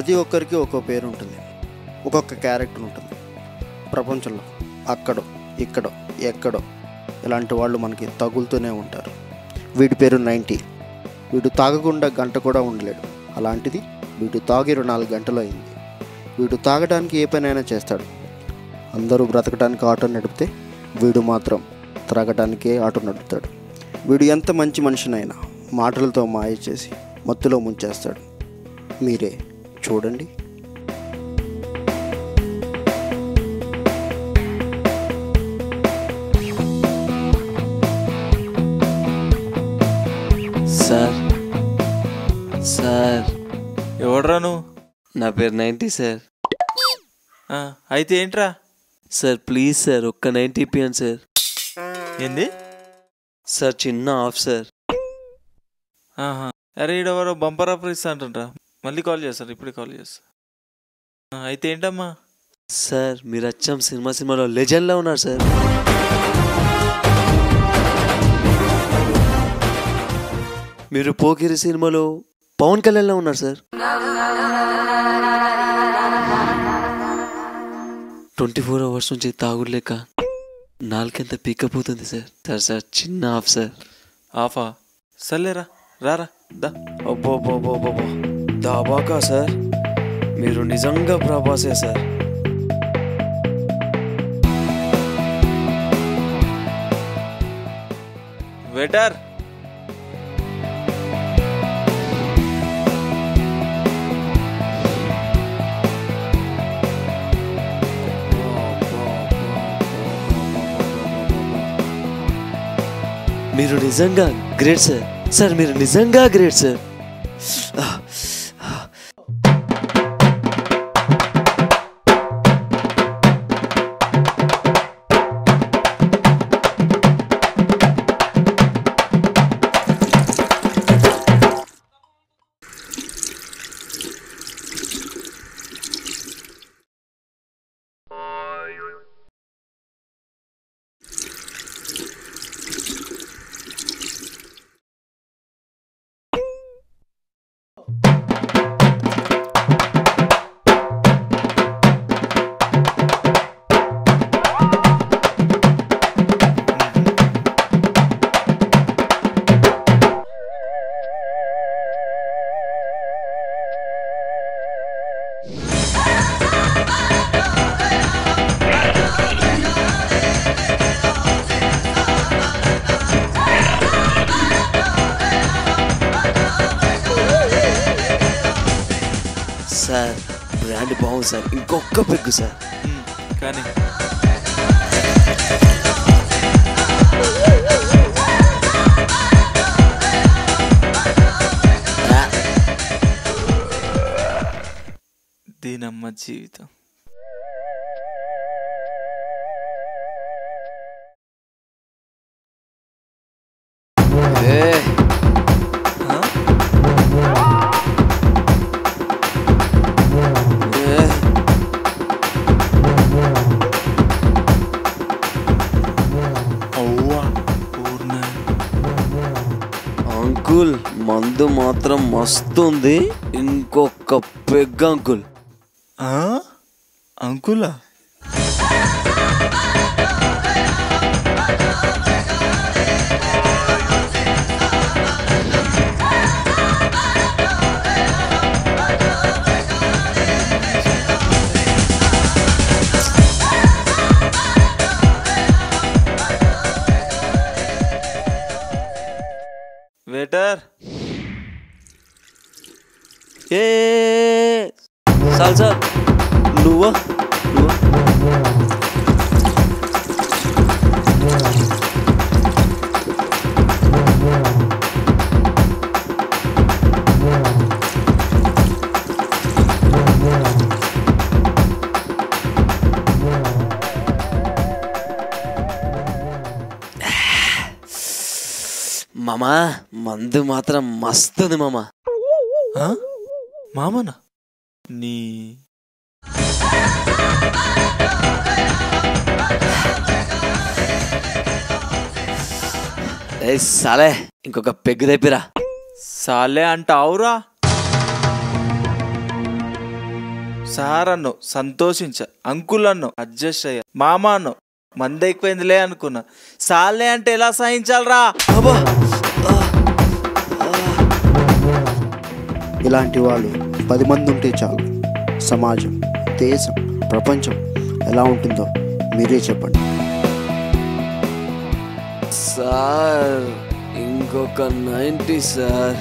ప్రతి ఒక్కరికి ఒక్కో పేరు ఉంటుంది, ఒక్కొక్క క్యారెక్టర్ ఉంటుంది. ప్రపంచంలో అక్కడో ఇక్కడో ఎక్కడో ఇలాంటి వాళ్ళు మనకి తగులుతూనే ఉంటారు. వీడి పేరు 90. వీడు తాగకుండా గంట కూడా ఉండలేడు. అలాంటిది వీడు తాగి 24 గంటలు అయింది. వీడు తాగడానికి ఏ పనైనా చేస్తాడు. అందరూ బ్రతకడానికి ఆటో నడిపితే వీడు మాత్రం త్రాగడానికే ఆటో నడుపుతాడు. వీడు ఎంత మంచి మనిషినైనా మాటలతో మాయ చేసి మత్తులో ముంచేస్తాడు. మీరే చూడండి. సార్ సార్ ఎవడ్రా నువ్వు? నా పేరు 90 సార్. అయితే ఏంట్రా? సార్ ప్లీజ్ సార్ ఒక్క 90 ఇప్పియండి సార్. ఏంది సార్ చిన్న ఆఫ్ సార్. అరే ఈడెవరో బంపర్ ఆఫర్ ఇస్తా అంటుండ్రా. మళ్ళీ కాల్ చేస్తారు, ఇప్పుడే కాల్ చేస్తా. అయితే ఏంటమ్మా? సార్ మీరు అచ్చం సినిమాలో లెజెండ్లా ఉన్నారు సార్. మీరు పోకిరి సినిమాలో పవన్ కళ్యాణ్లా ఉన్నారు సార్. 24 అవర్స్ నుంచి తాగులేక నాలుకెంత పీకపోతుంది సార్. సార్ సార్ చిన్న ఆఫ్ సార్. ఆఫా? సర్లేరా, రారా దా. అబ్బో దాబాకా సార్, మీరు నిజంగా ప్రభాసే సార్. వెయిటర్, మీరు నిజంగా గ్రేట్ సార్. సార్ మీరు నిజంగా గ్రేట్ సార్. సార్ బ్రాండ్ బాగుంది సార్, ఇంకొక పెగ్గు సార్. కానీ దీనమ్మ జీవితం. అంకుల్ మందు మాత్రం మస్తుంది, ఇంకొక పెగ్ అంకుల్. అంకులా? వెయిటర్, ఏ సార్ సార్ నువ్వా? మామా మందు మాత్రం మస్తుంది మామా. మామనా? నీ ఏ సాలే ఇంకొక పెగ్గు తెప్పిరా. సాలే అంటావురా? సార్ అన్నో సంతోషించా, అంకుల్ అన్నో అడ్జస్ట్ అయ్యా, మామ అన్నో మంది ఎక్కువైందిలే అనుకున్నా. సాలే అంటే ఎలా సహించాలరా? అబ్బా ఇలాంటి వాళ్ళు 10 మంది ఉంటే చాలు. సమాజం, దేశం, ప్రపంచం ఎలా ఉంటుందో మీరే చెప్పండి. సార్ ఇంకొక 90 సార్.